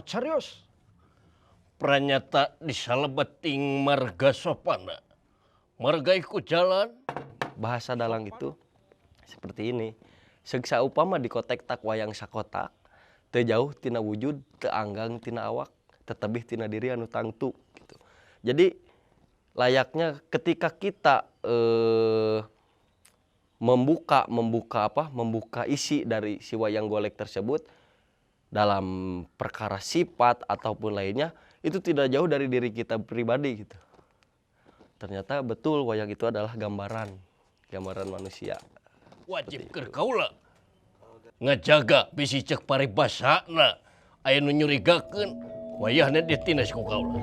Serius? Pranyata di salebeting marga sopana. Marga ikut jalan. Bahasa dalang itu seperti ini. Seksa upama di kotek tak wayang sakotak. Teu jauh tina wujud, teu anggang tina awak, tetebih tina diri anu tangtu gitu. Jadi layaknya ketika kita membuka isi dari si wayang golek tersebut dalam perkara sifat ataupun lainnya, itu tidak jauh dari diri kita pribadi gitu. Ternyata betul wayang itu adalah gambaran manusia. Wajib keur kaula ngajaga bisi cek paribasana aya nu nyurigakeun wayahna ditinas ku kaula.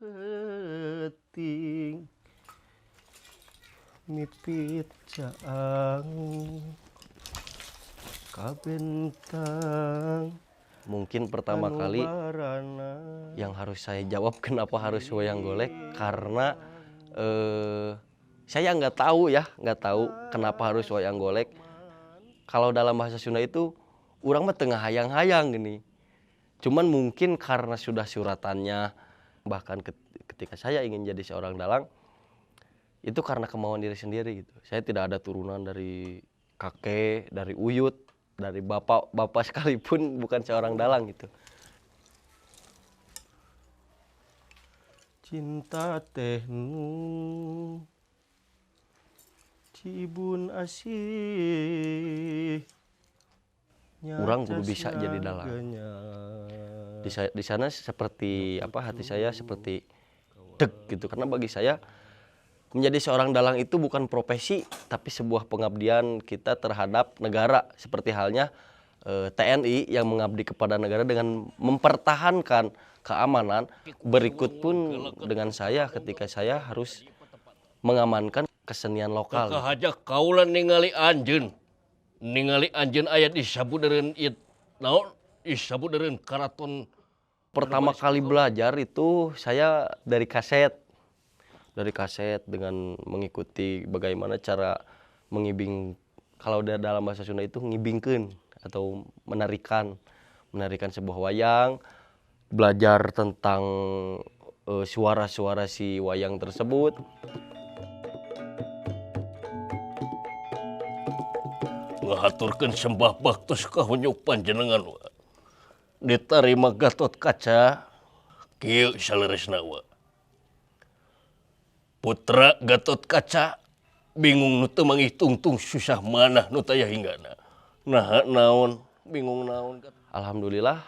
Peting mipit caang kabentang. Mungkin pertama kali yang harus saya jawab kenapa harus wayang golek, karena saya nggak tahu kenapa harus wayang golek. Kalau dalam bahasa Sunda itu urang mah tengah hayang-hayang gini. Cuman mungkin karena sudah suratannya, bahkan ketika saya ingin jadi seorang dalang itu karena kemauan diri sendiri gitu. Saya tidak ada turunan dari kakek, dari uyut, dari bapak sekalipun bukan seorang dalang gitu. Cinta teh nu cibun asih, urang kudu bisa jadi dalang. Di sana seperti hati saya seperti deg gitu, karena bagi saya menjadi seorang dalang itu bukan profesi tapi sebuah pengabdian kita terhadap negara, seperti halnya TNI yang mengabdi kepada negara dengan mempertahankan keamanan. Berikut pun dengan saya ketika saya harus mengamankan kesenian lokal. Kahaja kaula ningali anjeun aya di sabudeureun ieu naon? Sabudeureun karaton. Pertama kali belajar itu saya dari kaset dengan mengikuti bagaimana cara mengibing, kalau dalam bahasa Sunda itu ngibingkeun atau menarikan sebuah wayang, belajar tentang suara-suara si wayang tersebut. Ngahaturkeun sembah baktos kahunjuk panjenengan wa. Ditarima Gatot Kaca kieu saleresna wa. Putra Gatot Kaca bingung nu teu manghitung-tung susah manah nu taya hinggana. Nah naon bingung naon. Alhamdulillah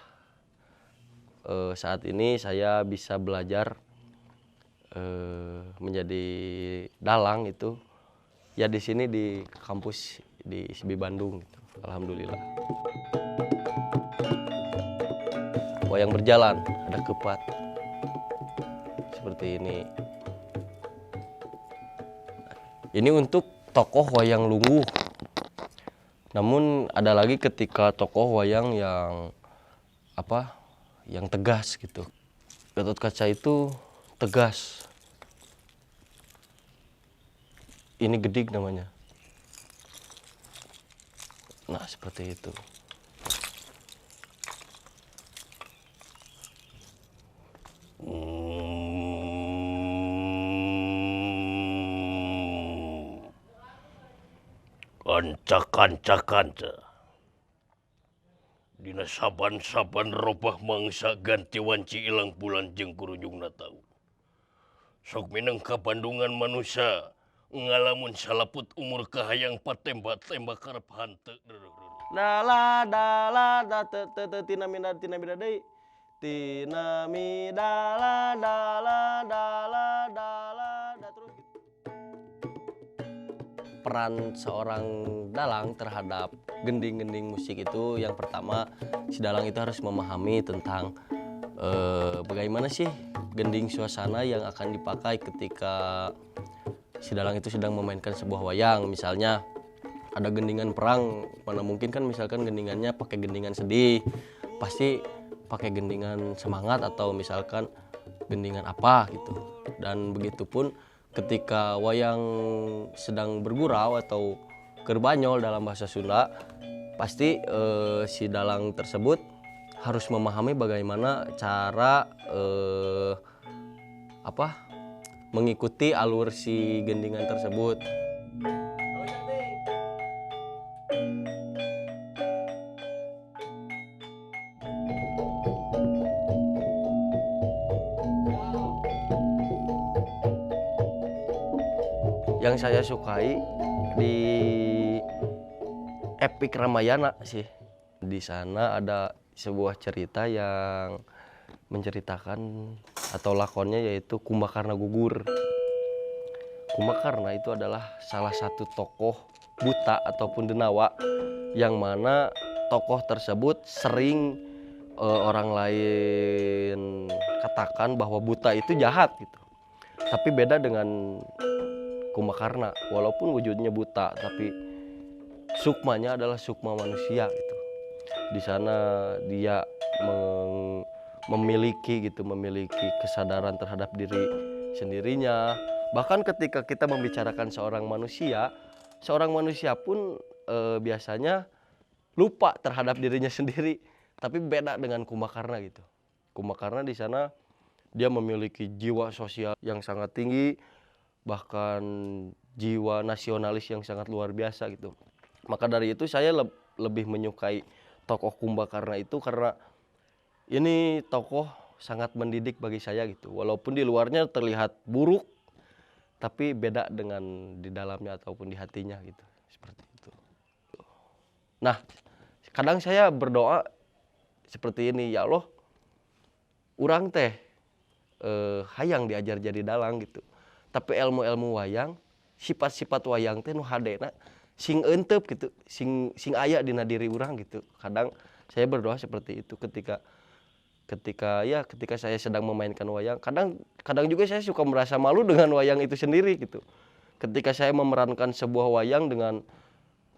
saat ini saya bisa belajar menjadi dalang itu ya di sini di kampus di SIBI Bandung gitu. Alhamdulillah. Wayang berjalan, ada kepat seperti ini. Ini untuk tokoh wayang lungguh. Namun ada lagi ketika tokoh wayang yang tegas gitu. Gatot Kaca itu tegas. Ini Gedik namanya. Nah, seperti itu. Kanca dina saban-saban robah mangsa ganti wanci ilang bulan jeung kurujungna taun. Sok minangka Bandungan manusia ngalamun salaput umur kahayang patemba-temba karep hanteu. Dala tina mida deui. Tina midala dala terus gitu. Peran seorang dalang terhadap gending-gending musik itu yang pertama, si dalang itu harus memahami tentang bagaimana sih gending suasana yang akan dipakai ketika si dalang itu sedang memainkan sebuah wayang. Misalnya ada gendingan perang, mana mungkin kan misalkan gendingannya pakai gendingan sedih, pasti pakai gendingan semangat atau misalkan gendingan apa gitu. Dan begitupun ketika wayang sedang bergurau atau kerbanyol dalam bahasa Sunda, pasti si dalang tersebut harus memahami bagaimana cara mengikuti alur si gendingan tersebut. Yang saya sukai di Epic Ramayana sih, di sana ada sebuah cerita yang menceritakan atau lakonnya yaitu Kumbakarna gugur. Kumbakarna itu adalah salah satu tokoh buta ataupun denawa yang mana tokoh tersebut sering orang lain katakan bahwa buta itu jahat gitu. Tapi beda dengan Kumbakarna, walaupun wujudnya buta tapi sukmanya adalah sukma manusia gitu. Di sana dia memiliki kesadaran terhadap diri sendirinya. Bahkan ketika kita membicarakan seorang manusia pun biasanya lupa terhadap dirinya sendiri. Tapi beda dengan Kumbakarna gitu. Kumbakarna di sana dia memiliki jiwa sosial yang sangat tinggi, bahkan jiwa nasionalis yang sangat luar biasa gitu. Maka dari itu saya lebih menyukai tokoh Kumbakarna itu karena ini tokoh sangat mendidik bagi saya gitu. Walaupun di luarnya terlihat buruk, tapi beda dengan di dalamnya ataupun di hatinya gitu. Seperti itu. Nah, kadang saya berdoa seperti ini, ya Allah, urang teh hayang diajar jadi dalang gitu. Tapi ilmu-ilmu wayang, sifat-sifat wayang teh nu hadena sing eunteup gitu, sing aya dina diri urang gitu. Kadang saya berdoa seperti itu ketika saya sedang memainkan wayang. Kadang juga saya suka merasa malu dengan wayang itu sendiri gitu. Ketika saya memerankan sebuah wayang dengan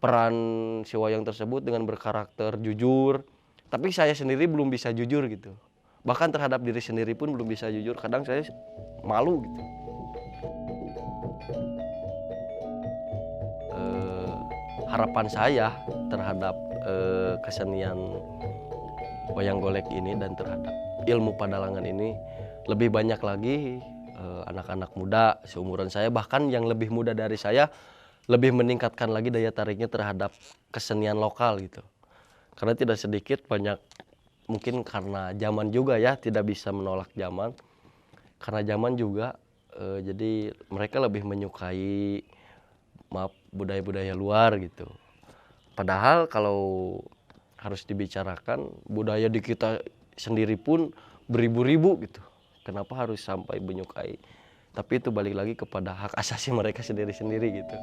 peran si wayang tersebut dengan berkarakter jujur, tapi saya sendiri belum bisa jujur gitu. Bahkan terhadap diri sendiri pun belum bisa jujur. Kadang saya malu gitu. Harapan saya terhadap kesenian wayang golek ini dan terhadap ilmu padalangan ini, lebih banyak lagi anak-anak muda seumuran saya, bahkan yang lebih muda dari saya, lebih meningkatkan lagi daya tariknya terhadap kesenian lokal gitu. Karena tidak sedikit banyak, mungkin karena zaman juga ya, tidak bisa menolak zaman. Karena zaman juga, jadi mereka lebih menyukai budaya-budaya luar gitu. Padahal kalau harus dibicarakan, budaya di kita sendiri pun beribu-ribu gitu. Kenapa harus sampai menyukai? Tapi itu balik lagi kepada hak asasi mereka sendiri-sendiri gitu.